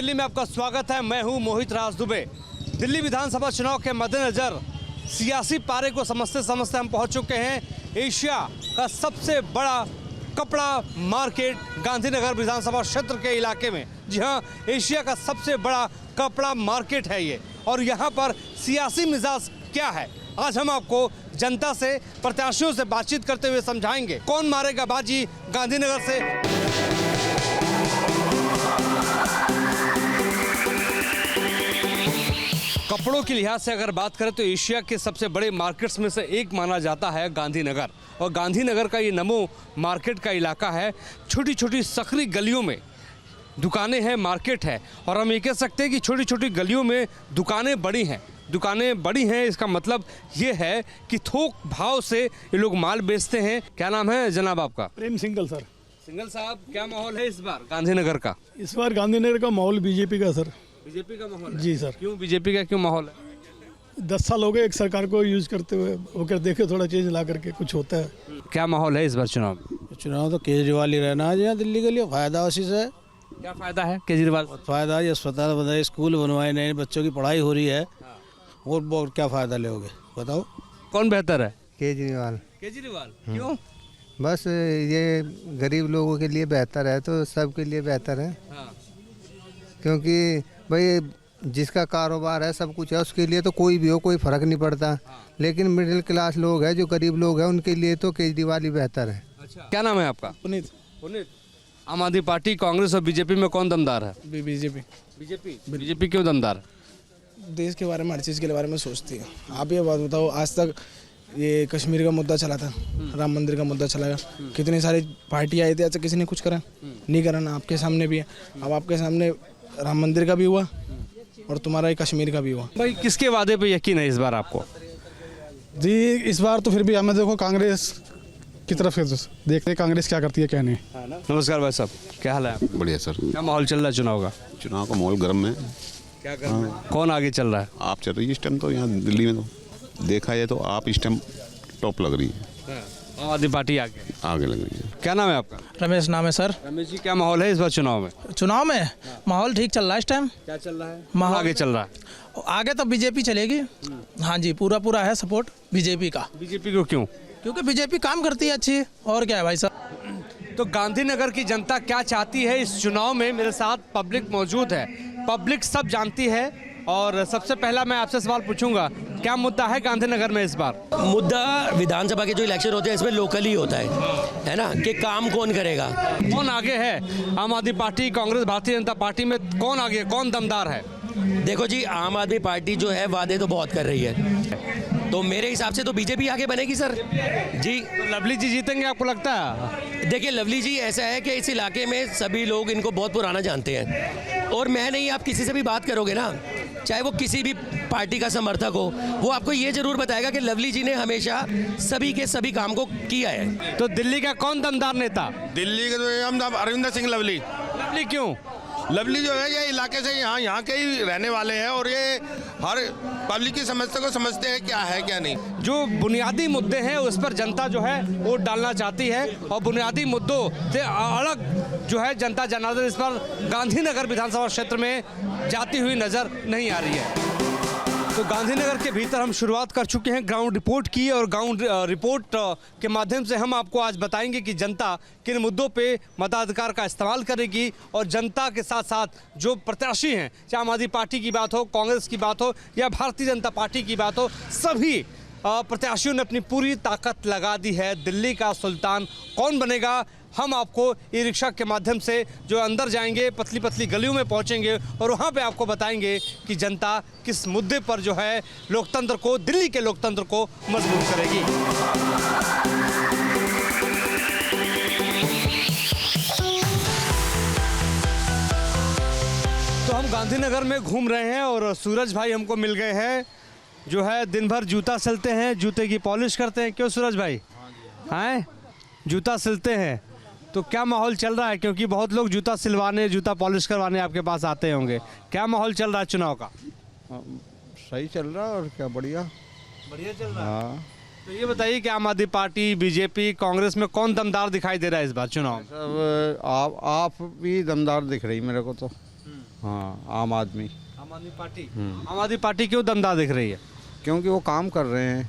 दिल्ली में आपका स्वागत है। मैं हूं मोहित राज दुबे। दिल्ली विधानसभा चुनाव के मद्देनज़र सियासी पारे को समझते समझते हम पहुंच चुके हैं एशिया का सबसे बड़ा कपड़ा मार्केट गांधीनगर विधानसभा क्षेत्र के इलाके में। जी हां, एशिया का सबसे बड़ा कपड़ा मार्केट है ये। और यहां पर सियासी मिजाज क्या है, आज हम आपको जनता से, प्रत्याशियों से बातचीत करते हुए समझाएंगे। कौन मारेगा बाजी गांधीनगर से। कपड़ों के लिहाज से अगर बात करें तो एशिया के सबसे बड़े मार्केट्स में से एक माना जाता है गांधीनगर। और गांधीनगर का ये नमो मार्केट का इलाका है। छोटी छोटी सकरी गलियों में दुकानें हैं, मार्केट है। और हम ये कह सकते हैं कि छोटी छोटी गलियों में दुकानें बड़ी हैं। दुकानें बड़ी हैं इसका मतलब ये है कि थोक भाव से ये लोग माल बेचते हैं। क्या नाम है जनाब आपका? प्रेम सिंगल सर। सिंगल साहब, क्या माहौल है इस बार गांधीनगर का? इस बार गांधीनगर का माहौल बीजेपी का सर। बीजेपी का माहौल है? जी सर। क्यों बीजेपी का क्यों माहौल है? 10 साल हो गए एक सरकार को यूज करते हुए, होकर देखे थोड़ा चेंज ला करके कुछ होता है। क्या माहौल है इस बार चुनाव में? चुनाव तो केजरीवाल ही रहना है यहाँ दिल्ली के लिए। फायदा उसी से। क्या फायदा है केजरीवाल? फायदा है, अस्पताल बनाए, स्कूल बनवाए, नए बच्चों की पढ़ाई हो रही है। और बहुत क्या फायदा लोगे बताओ? कौन बेहतर है? केजरीवाल। केजरीवाल क्यों? बस ये गरीब लोगों के लिए बेहतर है तो सबके लिए बेहतर है। हाँ। क्योंकि भाई जिसका कारोबार है, सब कुछ है, उसके लिए तो कोई भी हो कोई फ़र्क नहीं पड़ता। लेकिन मिडिल क्लास लोग हैं, जो गरीब लोग हैं, उनके लिए तो केजरीवाल ही बेहतर है। अच्छा, क्या नाम है आपका? पुनीत। पुनीत। आम आदमी पार्टी, कांग्रेस और बीजेपी में कौन दमदार है? बीजेपी। बीजेपी। बीजेपी क्यों दमदार है? देश के बारे में, हर चीज़ के बारे में सोचती है। आप ये बात बताओ, आज तक ये कश्मीर का मुद्दा चला था, राम मंदिर का मुद्दा चला, कितनी सारी पार्टियाँ आई थी, ऐसा किसी ने कुछ करा? नहीं करा ना। आपके सामने भी है। अब आपके सामने राम मंदिर का भी हुआ और तुम्हारा ही कश्मीर का भी हुआ। भाई किसके वादे पे यकीन है इस बार आपको? जी इस बार तो फिर भी हमें देखो कांग्रेस की तरफ से देखते हैं कांग्रेस क्या करती है क्या नहीं। नमस्कार भाई साहब, क्या हाल है? बढ़िया सर। क्या माहौल चल रहा है चुनाव का? चुनाव का माहौल गर्म है। क्या कर रहे हैं? कौन आगे चल रहा है? आप चल रही है इस टाइम तो यहाँ दिल्ली में, तो देखा जाए तो आप इस टाइम टॉप लग रही है। आम आदमी पार्टी आगे लग रही है। क्या नाम है आपका? रमेश नाम है सर। रमेश जी, क्या माहौल है इस बार चुनाव में? चुनाव में माहौल ठीक चल रहा है इस टाइम। क्या चल रहा है? माहौल आगे चल रहा है। आगे तो बीजेपी चलेगी। हाँ जी, पूरा है सपोर्ट बीजेपी का। बीजेपी को क्यों? क्योंकि बीजेपी काम करती है अच्छी। और क्या है भाई साहब? तो गांधीनगर की जनता क्या चाहती है इस चुनाव में? मेरे साथ पब्लिक मौजूद है। पब्लिक सब जानती है। और सबसे पहला मैं आपसे सवाल पूछूंगा, क्या मुद्दा है गांधीनगर में इस बार? मुद्दा विधानसभा के जो इलेक्शन होते हैं इसमें लोकल ही होता है ना, कि काम कौन करेगा। कौन आगे है? आम आदमी पार्टी, कांग्रेस, भारतीय जनता पार्टी में कौन आगे, कौन दमदार है? देखो जी, आम आदमी पार्टी जो है वादे तो बहुत कर रही है, तो मेरे हिसाब से तो बीजेपी आगे बनेगी सर जी। लवली जी जीतेंगे आपको लगता है? देखिए लवली जी ऐसा है कि इस इलाके में सभी लोग इनको बहुत पुराना जानते हैं। और मैं नहीं, आप किसी से भी बात करोगे ना, चाहे वो किसी भी पार्टी का समर्थक हो, वो आपको ये जरूर बताएगा कि लवली जी ने हमेशा सभी के सभी काम को किया है। तो दिल्ली का कौन दमदार नेता? दिल्ली के तो हम अरविंदर सिंह लवली। लवली क्यों? लवली जो है ये इलाके से यहाँ के ही रहने वाले हैं और ये हर पब्लिक की समस्या को समझते हैं क्या है क्या नहीं। जो बुनियादी मुद्दे हैं उस पर जनता जो है वोट डालना चाहती है। और बुनियादी मुद्दों से अलग जो है जनता जनार्दन इस पर गांधीनगर विधानसभा क्षेत्र में जाती हुई नजर नहीं आ रही है। तो गांधीनगर के भीतर हम शुरुआत कर चुके हैं ग्राउंड रिपोर्ट की। और ग्राउंड रिपोर्ट के माध्यम से हम आपको आज बताएंगे कि जनता किन मुद्दों पे मताधिकार का इस्तेमाल करेगी। और जनता के साथ साथ जो प्रत्याशी हैं, चाहे आम आदमी पार्टी की बात हो, कांग्रेस की बात हो या भारतीय जनता पार्टी की बात हो, सभी प्रत्याशियों ने अपनी पूरी ताकत लगा दी है। दिल्ली का सुल्तान कौन बनेगा, हम आपको ई रिक्शा के माध्यम से जो अंदर जाएंगे, पतली पतली गलियों में पहुंचेंगे और वहां पे आपको बताएंगे कि जनता किस मुद्दे पर जो है लोकतंत्र को, दिल्ली के लोकतंत्र को मजबूत करेगी। तो हम गांधीनगर में घूम रहे हैं और सूरज भाई हमको मिल गए हैं, जो है दिन भर जूता सिलते हैं, जूते की पॉलिश करते हैं। क्यों सूरज भाई? हैं, जूता सिलते हैं तो क्या माहौल चल रहा है? क्योंकि बहुत लोग जूता सिलवाने, जूता पॉलिश करवाने आपके पास आते होंगे। क्या माहौल चल रहा है चुनाव का? सही चल रहा है और क्या, बढ़िया चल रहा है। तो ये बताइए कि आम आदमी पार्टी, बीजेपी, कांग्रेस में कौन दमदार दिखाई दे रहा है इस बार चुनाव में? सब आप भी दमदार दिख रही मेरे को तो। हाँ, आम आदमी। आम आदमी पार्टी। आम आदमी पार्टी क्यों दमदार दिख रही है? क्योंकि वो काम कर रहे हैं।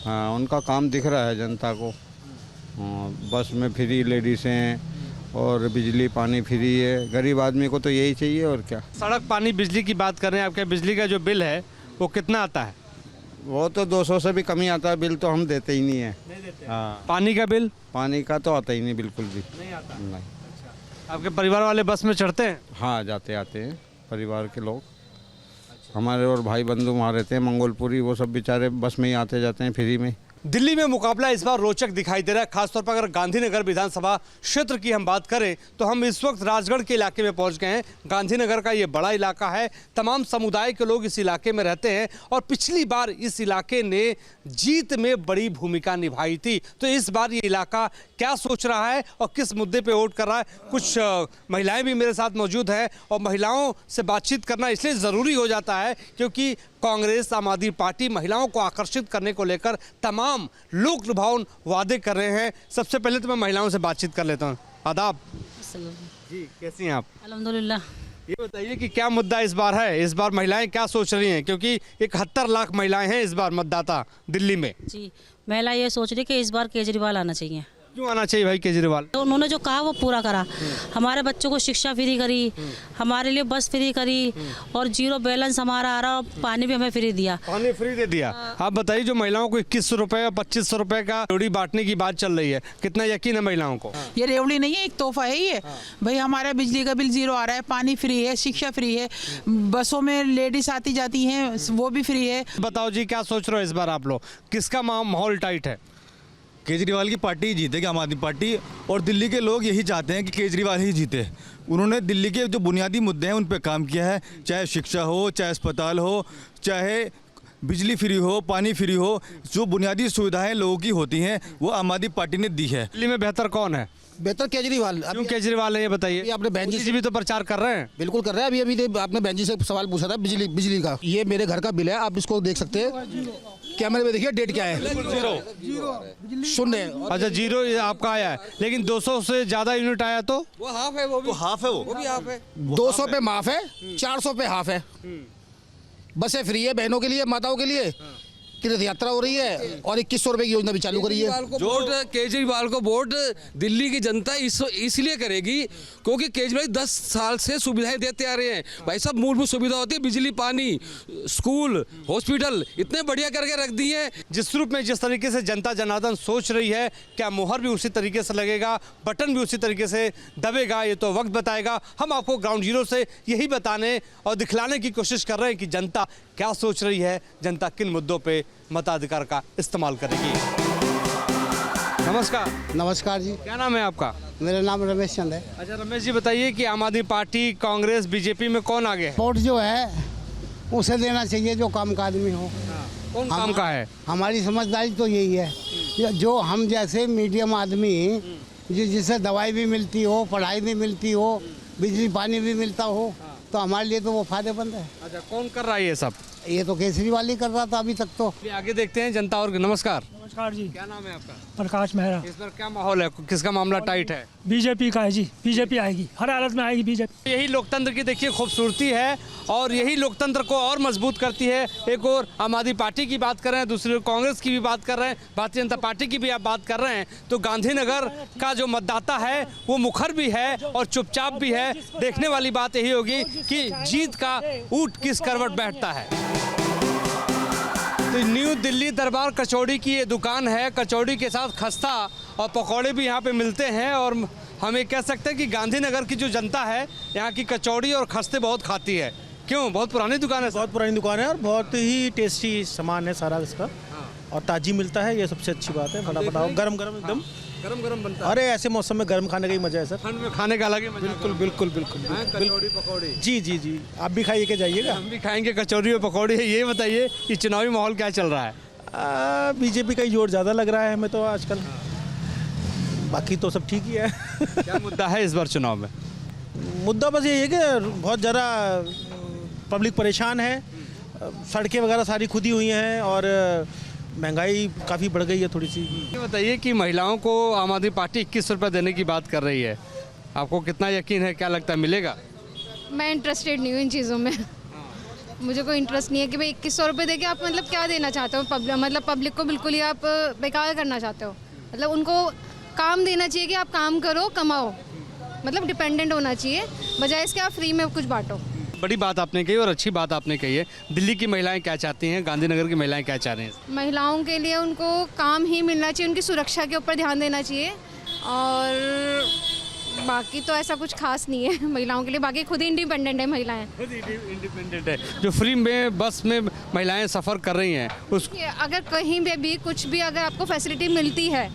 हाँ, उनका काम दिख रहा है जनता को। हाँ, बस में फ्री लेडीज़ हैं और बिजली पानी फ्री है। गरीब आदमी को तो यही चाहिए और क्या। सड़क पानी बिजली की बात कर रहे हैं, आपके बिजली का जो बिल है वो कितना आता है? वो तो 200 से भी कम ही आता है बिल, तो हम देते ही नहीं है। हाँ, पानी का बिल? पानी का तो आता ही नहीं बिल्कुल भी। नहीं आता। नहीं। आपके परिवार वाले बस में चढ़ते हैं? हाँ, जाते आते हैं परिवार के लोग। हमारे और भाई बंधु वहाँ रहते हैं मंगोलपुरी, वो सब बेचारे बस में ही आते जाते हैं फ्री में। दिल्ली में मुकाबला इस बार रोचक दिखाई दे रहा है। खासतौर पर अगर गांधीनगर विधानसभा क्षेत्र की हम बात करें तो हम इस वक्त राजगढ़ के इलाके में पहुंच गए हैं। गांधीनगर का ये बड़ा इलाका है, तमाम समुदाय के लोग इस इलाके में रहते हैं और पिछली बार इस इलाके ने जीत में बड़ी भूमिका निभाई थी। तो इस बार ये इलाका क्या सोच रहा है और किस मुद्दे पे वोट कर रहा है, कुछ महिलाएं भी मेरे साथ मौजूद हैं और महिलाओं से बातचीत करना इसलिए ज़रूरी हो जाता है क्योंकि कांग्रेस, आम आदमी पार्टी महिलाओं को आकर्षित करने को लेकर तमाम लोक लुभावन वादे कर रहे हैं। सबसे पहले तो मैं महिलाओं से बातचीत कर लेता हूँ। आदाब जी, कैसी हैं आप? अल्हम्दुलिल्लाह। ये बताइए कि क्या मुद्दा इस बार है, इस बार महिलाएं क्या सोच रही हैं, क्योंकि 71 लाख महिलाएं हैं इस बार मतदाता दिल्ली में। जी, महिला ये सोच रही कि इस बार केजरीवाल आना चाहिए। क्यों आना चाहिए भाई केजरीवाल? तो उन्होंने जो कहा वो पूरा करा। हमारे बच्चों को शिक्षा फ्री करी, हमारे लिए बस फ्री करी और जीरो बैलेंस हमारा आ रहा, पानी भी हमें फ्री दिया। पानी फ्री दे दिया। आप बताइए, जो महिलाओं को 2100 रुपए और 2500 रुपए का रेवड़ी बांटने की बात चल रही है, कितना यकीन है महिलाओं को? ये रेवड़ी नहीं है, एक तोहफा है ये। भाई हमारा बिजली का बिल जीरो आ रहा है, पानी फ्री है, शिक्षा फ्री है, बसों में लेडीज आती जाती हैं वो भी फ्री है। बताओ जी, क्या सोच रहे हो इस बार आप लोग, किसका माहौल टाइट है? केजरीवाल की पार्टी ही जीतेगी, आम आदमी पार्टी। और दिल्ली के लोग यही चाहते हैं कि केजरीवाल ही जीते। उन्होंने दिल्ली के जो बुनियादी मुद्दे हैं उन पर काम किया है, चाहे शिक्षा हो, चाहे अस्पताल हो, चाहे बिजली फ्री हो, पानी फ्री हो, जो बुनियादी सुविधाएं लोगों की होती हैं वो आम आदमी पार्टी ने दी है। दिल्ली में बेहतर कौन है? बेहतर केजरीवाल। क्यों केजरीवाल है ये बताइए? आपने बहन जी भी तो प्रचार कर रहे हैं। बिल्कुल कर रहे हैं। अभी आपने बहन जी से सवाल पूछा था बिजली का। ये मेरे घर का बिल है, आप इसको देख सकते हैं, कैमरे में देखिए डेट क्या है, शून्य। अच्छा, जीरो आपका आया है, लेकिन 200 से ज्यादा यूनिट आया तो वो हाफ है, वो भी हाफ है, वो भी हाफ है। 200 पे माफ है, 400 पे हाफ है। बसें फ्री है बहनों के लिए, माताओं के लिए। तीर्थ यात्रा हो रही है और 2100 रुपए की योजना भी चालू करी है। वोट केजरीवाल को वोट दिल्ली की जनता इसलिए करेगी क्योंकि केजरीवाल 10 साल से सुविधाएं देते आ रहे हैं। भाई सब मूलभूत सुविधा होती है, बिजली, पानी, स्कूल, हॉस्पिटल इतने बढ़िया करके रख दिए हैं। जिस रूप में जिस तरीके से जनता जनार्दन सोच रही है, क्या मोहर भी उसी तरीके से लगेगा, बटन भी उसी तरीके से दबेगा, ये तो वक्त बताएगा। हम आपको ग्राउंड जीरो से यही बताने और दिखलाने की कोशिश कर रहे हैं कि जनता क्या सोच रही है, जनता किन मुद्दों पे मताधिकार का इस्तेमाल करेगी। नमस्कार। नमस्कार जी। क्या नाम है आपका? मेरा नाम रमेश चंद है। अच्छा रमेश जी, बताइए कि आम आदमी पार्टी, कांग्रेस, बीजेपी में कौन आगे है? वोट जो है उसे देना चाहिए जो काम का आदमी हो। कौन काम का है? हमारी समझदारी तो यही है, जो हम जैसे मीडियम आदमी, जिसे दवाई भी मिलती हो, पढ़ाई भी मिलती हो, बिजली पानी भी मिलता हो, तो हमारे लिए तो वो फायदेमंद है। अच्छा, कौन कर रहा है ये सब? ये तो केजरीवाल ही कर रहा था अभी तक तो। आगे देखते हैं जनता और। नमस्कार। नमस्कार जी। क्या नाम है आपका? प्रकाश मेहरा। इस बार क्या माहौल है, किसका मामला टाइट है? बीजेपी का है जी, बीजेपी आएगी, हर हालत में आएगी बीजेपी। यही लोकतंत्र की देखिए खूबसूरती है और यही लोकतंत्र को और मजबूत करती है। एक और आम आदमी पार्टी की बात कर रहे हैं, दूसरी ओर कांग्रेस की भी बात कर रहे हैं, भारतीय जनता पार्टी की भी आप बात कर रहे हैं, तो गांधीनगर का जो मतदाता है वो मुखर भी है और चुपचाप भी है। देखने वाली बात यही होगी कि जीत का ऊंट किस करवट बैठता है। तो न्यू दिल्ली दरबार कचौड़ी की ये दुकान है। कचौड़ी के साथ खस्ता और पकौड़े भी यहाँ पे मिलते हैं और हम ये कह सकते हैं कि गांधीनगर की जो जनता है यहाँ की कचौड़ी और खस्ते बहुत खाती है। क्यों? बहुत पुरानी दुकान है। बहुत पुरानी दुकान है और बहुत ही टेस्टी सामान है सारा इसका। और ताजी मिलता है, ये सबसे अच्छी बात है। फटाफट आओ, गरम गरम एकदम गरम गरम बनता है। अरे ऐसे मौसम में गरम खाने का ही मजा है सर। ठंड में खाने का अलग ही मजा। बिल्कुल बिल्कुल बिल्कुल कचौड़ी पकौड़ी। जी जी जी, आप भी खाइए के जाइएगा। हम भी खाएंगे कचौड़ी और पकौड़ी। ये बताइए कि चुनावी माहौल क्या चल रहा है? बीजेपी का ही जोर ज़्यादा लग रहा है हमें तो आजकल, बाकी तो सब ठीक ही है। क्या मुद्दा है इस बार चुनाव में? मुद्दा बस ये है कि बहुत ज़्यादा पब्लिक परेशान है, सड़कें वगैरह सारी खुदी हुई हैं और महंगाई काफ़ी बढ़ गई है थोड़ी सी। ये बताइए कि महिलाओं को आम आदमी पार्टी 21 रुपये देने की बात कर रही है, आपको कितना यकीन है, क्या लगता है मिलेगा? मैं इंटरेस्टेड नहीं हूँ इन चीज़ों में। मुझे कोई इंटरेस्ट नहीं है कि भाई 2100 रुपये देके आप मतलब क्या देना चाहते हो मतलब पब्लिक को बिल्कुल ही आप बेकार करना चाहते हो। मतलब उनको काम देना चाहिए कि आप काम करो, कमाओ, मतलब डिपेंडेंट होना चाहिए, बजाय इसके आप फ्री में कुछ बांटो। बड़ी बात आपने कही और अच्छी बात आपने कही है। दिल्ली की महिलाएं क्या चाहती हैं, गांधीनगर की महिलाएं क्या चाह रही हैं? महिलाओं के लिए उनको काम ही मिलना चाहिए, उनकी सुरक्षा के ऊपर ध्यान देना चाहिए, और बाकी तो ऐसा कुछ खास नहीं है महिलाओं के लिए। बाकी खुद ही इंडिपेंडेंट है महिलाएं, खुद इंडिपेंडेंट है। जो फ्री में बस में महिलाएं सफ़र कर रही हैं उस अगर कहीं पे भी कुछ भी अगर आपको फैसिलिटी मिलती है,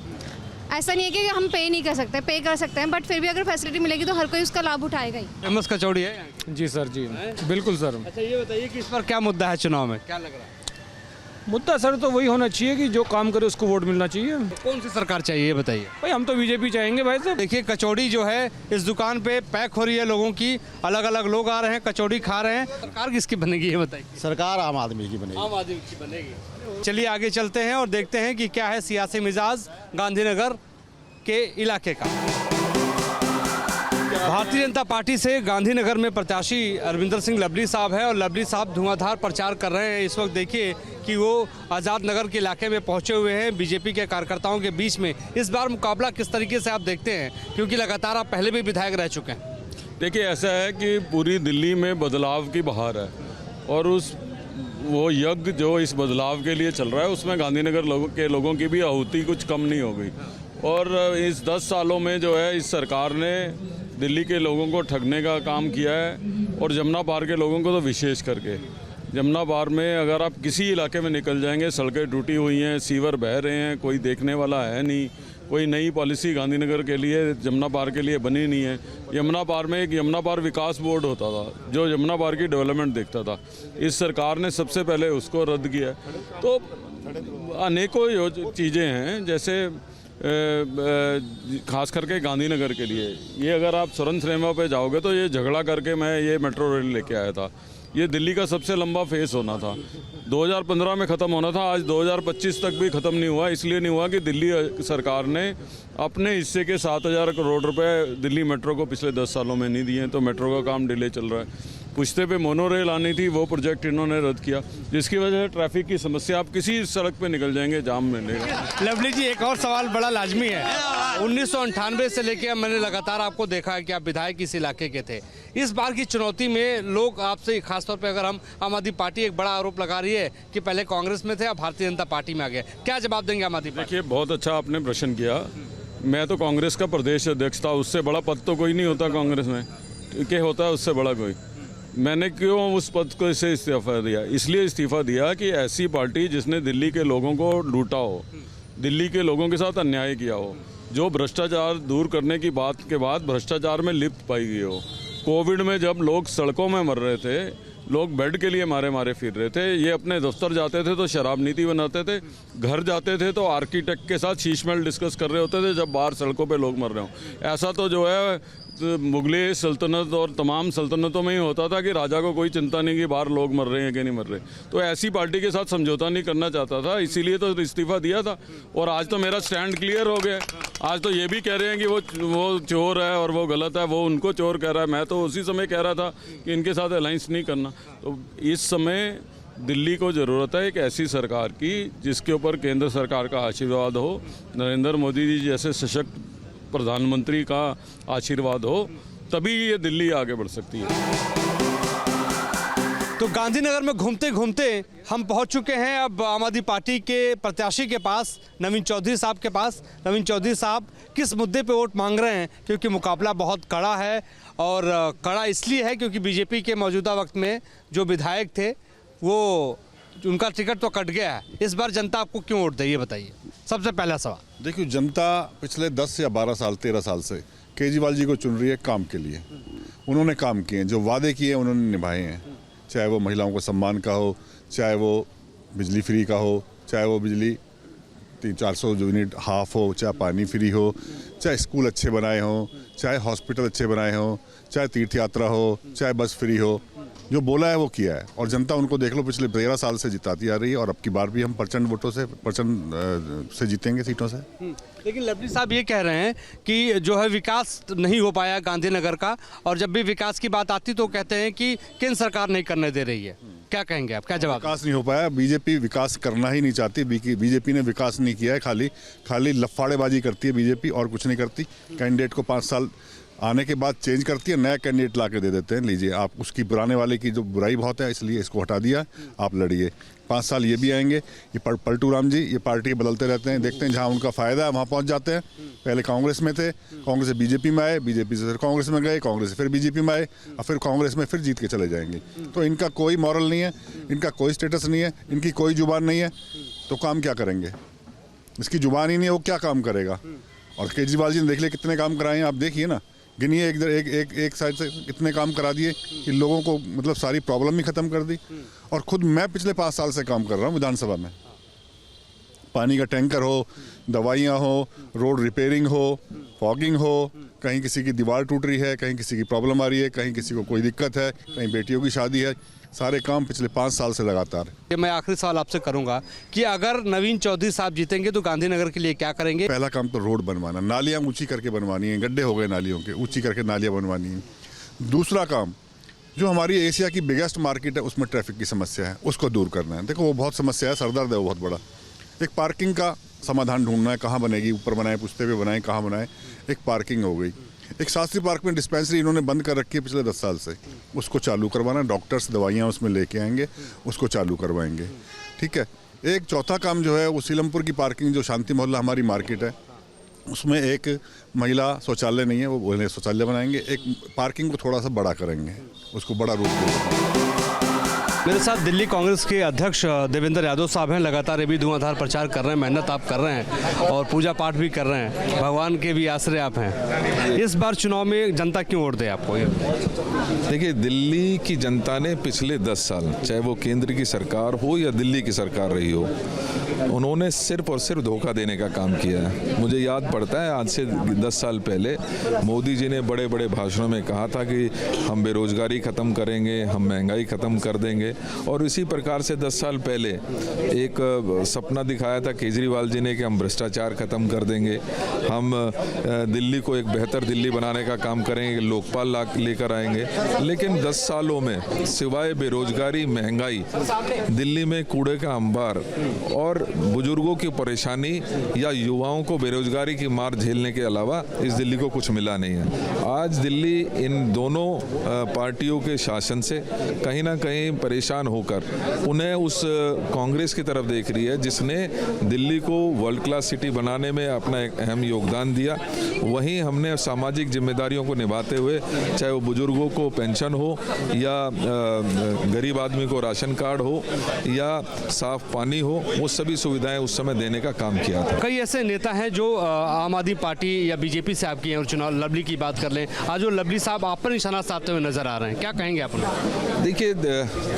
ऐसा नहीं है कि हम पे नहीं कर सकते, पे कर सकते हैं, बट फिर भी अगर फैसिलिटी मिलेगी तो हर कोई उसका लाभ उठाएगा ही। फेमस कचौड़ी है जी सर, जी बिल्कुल सर। अच्छा ये बताइए कि इस पर क्या मुद्दा है चुनाव में, क्या लग रहा है? मुद्दा सर तो वही होना चाहिए कि जो काम करे उसको वोट मिलना चाहिए। कौन सी सरकार चाहिए ये बताइए? भाई हम तो बीजेपी चाहेंगे भाई साहब। देखिए कचौड़ी जो है इस दुकान पे पैक हो रही है लोगों की, अलग अलग लोग आ रहे हैं, कचौड़ी खा रहे हैं। सरकार किसकी बनेगी ये बताइए? सरकार आम आदमी की बनेगी। आम आदमी की बनेगी। चलिए आगे चलते हैं और देखते हैं कि क्या है सियासी मिजाज गांधीनगर के इलाके का। भारतीय जनता पार्टी से गांधीनगर में प्रत्याशी अरविंदर सिंह लवली साहब है और लवली साहब धुआंधार प्रचार कर रहे हैं। इस वक्त देखिए कि वो आज़ाद नगर के इलाके में पहुंचे हुए हैं बीजेपी के कार्यकर्ताओं के बीच में। इस बार मुकाबला किस तरीके से आप देखते हैं, क्योंकि लगातार आप पहले भी विधायक रह चुके हैं? देखिए ऐसा है कि पूरी दिल्ली में बदलाव की बहार है और वो यज्ञ जो इस बदलाव के लिए चल रहा है उसमें गांधीनगर के लोगों की भी आहुति कुछ कम नहीं हो गई। और इस 10 सालों में जो है इस सरकार ने दिल्ली के लोगों को ठगने का काम किया है, और जमुना पार के लोगों को तो विशेष करके। जमुना पार में अगर आप किसी इलाके में निकल जाएंगे, सड़कें टूटी हुई हैं, सीवर बह रहे हैं, कोई देखने वाला है नहीं, कोई नई पॉलिसी गांधीनगर के लिए, जमुना पार के लिए बनी नहीं है। यमुना पार में एक यमुना पार विकास बोर्ड होता था जो यमुना पार की डेवलपमेंट देखता था, इस सरकार ने सबसे पहले उसको रद्द किया। तो अनेकों चीज़ें हैं, जैसे खास करके गांधीनगर के लिए ये अगर आप सुरन सिनेमा पे जाओगे तो ये झगड़ा करके मैं ये मेट्रो रेल लेके आया था। ये दिल्ली का सबसे लंबा फेस होना था, 2015 में ख़त्म होना था, आज 2025 तक भी ख़त्म नहीं हुआ। इसलिए नहीं हुआ कि दिल्ली सरकार ने अपने हिस्से के 7000 करोड़ रुपए दिल्ली मेट्रो को पिछले 10 सालों में नहीं दिए, तो मेट्रो का काम डिले चल रहा है। पुश्ते पे मोनो रेल आनी थी, वो प्रोजेक्ट इन्होंने रद्द किया, जिसकी वजह से ट्रैफिक की समस्या, आप किसी सड़क पे निकल जाएंगे जाम मिलेगा। लवली जी एक और सवाल बड़ा लाजमी है। 1998 से लेकर मैंने लगातार आपको देखा है कि आप विधायक इस इलाके के थे। इस बार की चुनौती में लोग आपसे, खासतौर पे अगर हम आम आदमी पार्टी एक बड़ा आरोप लगा रही है कि पहले कांग्रेस में थे अब भारतीय जनता पार्टी में आ गए, क्या जवाब देंगे आम आदमी पार्टी? देखिए बहुत अच्छा आपने प्रश्न किया। मैं तो कांग्रेस का प्रदेश अध्यक्ष था, उससे बड़ा पद तो कोई नहीं होता कांग्रेस में, क्या होता है उससे बड़ा कोई। मैंने क्यों उस पद को से इस्तीफा दिया? इसलिए इस्तीफा दिया कि ऐसी पार्टी जिसने दिल्ली के लोगों को लूटा हो, दिल्ली के लोगों के साथ अन्याय किया हो, जो भ्रष्टाचार दूर करने की बात के बाद भ्रष्टाचार में लिप्त पाई गई हो। कोविड में जब लोग सड़कों में मर रहे थे, लोग बेड के लिए मारे मारे फिर रहे थे, ये अपने दफ्तर जाते थे तो शराब नीति बनाते थे, घर जाते थे तो आर्किटेक्ट के साथ शीशमहल डिस्कस कर रहे होते थे जब बाहर सड़कों पे लोग मर रहे हों। ऐसा तो जो है मुगली सल्तनत और तमाम सल्तनतों में ही होता था कि राजा को कोई चिंता नहीं कि बाहर लोग मर रहे हैं कि नहीं मर रहे। तो ऐसी पार्टी के साथ समझौता नहीं करना चाहता था, इसीलिए तो इस्तीफा दिया था। और आज तो मेरा स्टैंड क्लियर हो गया। आज तो ये भी कह रहे हैं कि वो चोर है और वो गलत है, वो उनको चोर कह रहा है। मैं तो उसी समय कह रहा था कि इनके साथ अलायंस नहीं करना। तो इस समय दिल्ली को ज़रूरत है एक ऐसी सरकार की जिसके ऊपर केंद्र सरकार का आशीर्वाद हो, नरेंद्र मोदी जी जैसे सशक्त प्रधानमंत्री का आशीर्वाद हो, तभी ये दिल्ली आगे बढ़ सकती है। तो गांधीनगर में घूमते घूमते हम पहुंच चुके हैं अब आम आदमी पार्टी के प्रत्याशी के पास, नवीन चौधरी साहब के पास। नवीन चौधरी साहब किस मुद्दे पे वोट मांग रहे हैं, क्योंकि मुकाबला बहुत कड़ा है, और कड़ा इसलिए है क्योंकि बीजेपी के मौजूदा वक्त में जो विधायक थे वो उनका टिकट तो कट गया है। इस बार जनता आपको क्यों वोट दे, ये बताइए सबसे पहला सवाल। देखिए, जनता पिछले 10 या 12 साल 13 साल से केजरीवाल जी को चुन रही है काम के लिए। उन्होंने काम किए हैं, जो वादे किए उन्होंने निभाए हैं, चाहे वो महिलाओं को सम्मान का हो, चाहे वो बिजली फ्री का हो, चाहे वो बिजली 300-400 यूनिट हाफ हो, चाहे पानी फ्री हो, चाहे स्कूल अच्छे बनाए हों, चाहे हॉस्पिटल अच्छे बनाए हों, चाहे तीर्थ यात्रा हो, चाहे बस फ्री हो। जो बोला है वो किया है, और जनता उनको देख लो पिछले 13 साल से जिताती आ रही है, और अब की बार भी हम प्रचंड वोटों से, प्रचंड से जीतेंगे सीटों से। लेकिन लवली साहब ये कह रहे हैं कि जो है विकास नहीं हो पाया गांधीनगर का, और जब भी विकास की बात आती तो कहते हैं कि केंद्र सरकार नहीं करने दे रही है। क्या कहेंगे आप, क्या जवाब? विकास नहीं हो पाया, बीजेपी विकास करना ही नहीं चाहती। बीजेपी ने विकास नहीं किया है, खाली लफाड़ेबाजी करती है बीजेपी और कुछ नहीं करती। कैंडिडेट को 5 साल आने के बाद चेंज करती है, नया कैंडिडेट ला के दे देते हैं, लीजिए आप। उसकी पुराने वाले की जो बुराई बहुत है इसलिए इसको हटा दिया, आप लड़िए। 5 साल ये भी आएंगे। ये पलटू राम जी ये पार्टी बदलते रहते हैं, देखते हैं जहाँ उनका फ़ायदा है वहाँ पहुँच जाते हैं। पहले कांग्रेस में थे, कांग्रेस से बीजेपी में आए, बीजेपी से फिर कांग्रेस में गए, कांग्रेस से फिर बीजेपी में आए, और फिर कांग्रेस में फिर जीत के चले जाएंगे। तो इनका कोई मॉरल नहीं है, इनका कोई स्टेटस नहीं है, इनकी कोई जुबान नहीं है, तो काम क्या करेंगे? इसकी जुबान ही नहीं है, वो क्या काम करेगा? और केजरीवाल जी ने देख लिया कितने काम कराए हैं, आप देखिए ना, गिनिए एक साइड से कितने काम करा दिए कि लोगों को मतलब सारी प्रॉब्लम ही ख़त्म कर दी। और खुद मैं पिछले 5 साल से काम कर रहा हूँ विधानसभा में। पानी का टैंकर हो, दवाइयाँ हो, रोड रिपेयरिंग हो, फॉगिंग हो, कहीं किसी की दीवार टूट रही है, कहीं किसी की प्रॉब्लम आ रही है, कहीं किसी को कोई दिक्कत है, कहीं बेटियों की शादी है, सारे काम पिछले 5 साल से लगातार। मैं आखिरी सवाल आपसे करूंगा कि अगर नवीन चौधरी साहब जीतेंगे तो गांधीनगर के लिए क्या करेंगे? पहला काम तो रोड बनवाना, नालियाँ ऊंची करके बनवानी है, गड्ढे हो गए नालियों के, ऊंची करके नालियाँ बनवानी है। दूसरा काम, जो हमारी एशिया की बिगेस्ट मार्केट है उसमें ट्रैफिक की समस्या है, उसको दूर करना है। देखो वो बहुत समस्या है, सरदर्द है वो बहुत बड़ा। एक पार्किंग का समाधान ढूंढना है, कहाँ बनेगी, ऊपर बनाए, पुश्ते पे बनाए, कहाँ बनाए। एक पार्किंग हो गई। एक शास्त्री पार्क में डिस्पेंसरी इन्होंने बंद कर रखी है पिछले 10 साल से, उसको चालू करवाना, डॉक्टर्स दवाइयाँ उसमें लेके आएंगे, उसको चालू करवाएंगे। ठीक है। एक चौथा काम जो है वो सीलमपुर की पार्किंग, जो शांति मोहल्ला हमारी मार्केट है, उसमें एक महिला शौचालय नहीं है, वो बोले शौचालय बनाएंगे। एक पार्किंग को थोड़ा सा बड़ा करेंगे, उसको बड़ा रूप देंगे। मेरे साथ दिल्ली कांग्रेस के अध्यक्ष देवेंद्र यादव साहब हैं। लगातार ये भी धुआंधार प्रचार कर रहे हैं, मेहनत आप कर रहे हैं और पूजा पाठ भी कर रहे हैं, भगवान के भी आश्रय आप हैं। इस बार चुनाव में जनता क्यों वोट दे आपको? देखिए, दिल्ली की जनता ने पिछले 10 साल, चाहे वो केंद्र की सरकार हो या दिल्ली की सरकार रही हो, उन्होंने सिर्फ और सिर्फ धोखा देने का काम किया है। मुझे याद पड़ता है आज से 10 साल पहले मोदी जी ने बड़े बड़े भाषणों में कहा था कि हम बेरोजगारी ख़त्म करेंगे, हम महंगाई ख़त्म कर देंगे। और इसी प्रकार से 10 साल पहले एक सपना दिखाया था केजरीवाल जी ने कि हम भ्रष्टाचार ख़त्म कर देंगे, हम दिल्ली को एक बेहतर दिल्ली बनाने का काम करेंगे, लोकपाल लेकर आएंगे। लेकिन 10 सालों में सिवाय बेरोजगारी, महंगाई, दिल्ली में कूड़े का अंबार और बुजुर्गों की परेशानी या युवाओं को बेरोजगारी की मार झेलने के अलावा इस दिल्ली को कुछ मिला नहीं है। आज दिल्ली इन दोनों पार्टियों के शासन से कहीं ना कहीं परेशान होकर उन्हें उस कांग्रेस की तरफ देख रही है जिसने दिल्ली को वर्ल्ड क्लास सिटी बनाने में अपना एक अहम योगदान दिया। वहीं हमने सामाजिक जिम्मेदारियों को निभाते हुए, चाहे वो बुजुर्गों को पेंशन हो या गरीब आदमी को राशन कार्ड हो या साफ पानी हो, वो सभी सुविधाएं उस समय देने का काम किया था। कई ऐसे नेता हैं जो आम आदमी पार्टी या बीजेपी से आपकी हैं और चुनाव, लवली की बात कर लें, आज वो लवली साहब आप पर निशाना साधते हुए नजर आ रहे हैं, क्या कहेंगे आप उन्हें? देखिए,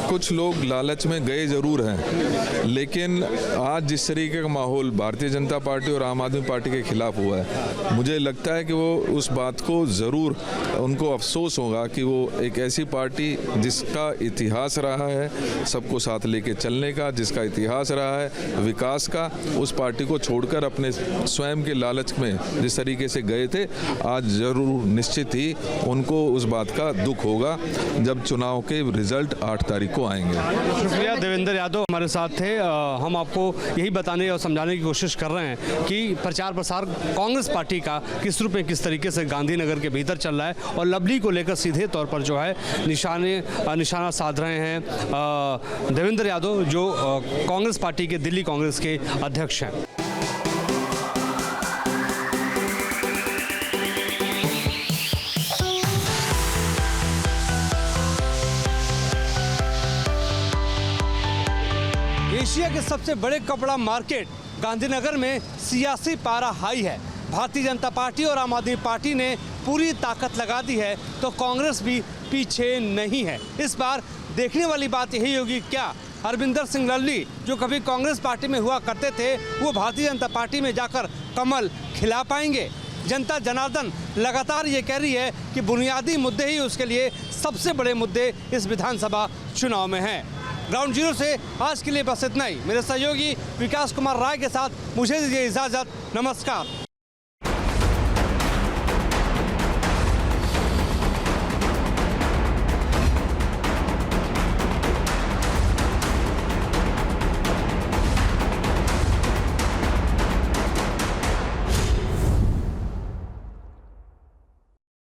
कुछ लोग लालच में गए जरूर हैं, लेकिन आज जिस तरीके का माहौल भारतीय जनता पार्टी और आम आदमी पार्टी के खिलाफ हुआ है, मुझे लगता है कि वो उस बात को ज़रूर उनको अफसोस होगा कि वो एक ऐसी पार्टी जिसका इतिहास रहा है सबको साथ लेके चलने का, जिसका इतिहास रहा है विकास का, उस पार्टी को छोड़कर अपने स्वयं के लालच में जिस तरीके से गए थे, आज ज़रूर निश्चित ही उनको उस बात का दुख होगा जब चुनाव के रिजल्ट 8 तारीख को आएंगे। शुक्रिया। देवेंद्र यादव हमारे साथ थे। हम आपको यही बताने और समझाने की कोशिश कर रहे हैं कि प्रचार प्रसार कांग्रेस पार्टी का किस रूप में, किस तरीके से गांधीनगर के भीतर चल रहा है और लवली को लेकर सीधे तौर पर जो है निशाना साध रहे हैं देवेंद्र यादव, जो कांग्रेस पार्टी के दिल्ली कांग्रेस के अध्यक्ष हैं। एशिया के सबसे बड़े कपड़ा मार्केट गांधीनगर में सियासी पारा हाई है। भारतीय जनता पार्टी और आम आदमी पार्टी ने पूरी ताकत लगा दी है तो कांग्रेस भी पीछे नहीं है। इस बार देखने वाली बात यही होगी, क्या अरविंदर सिंह लवली जो कभी कांग्रेस पार्टी में हुआ करते थे वो भारतीय जनता पार्टी में जाकर कमल खिला पाएंगे? जनता जनार्दन लगातार ये कह रही है कि बुनियादी मुद्दे ही उसके लिए सबसे बड़े मुद्दे इस विधानसभा चुनाव में हैं। ग्राउंड जीरो से आज के लिए बस इतना ही। मेरे सहयोगी विकास कुमार राय के साथ मुझे दीजिए इजाज़त। नमस्कार।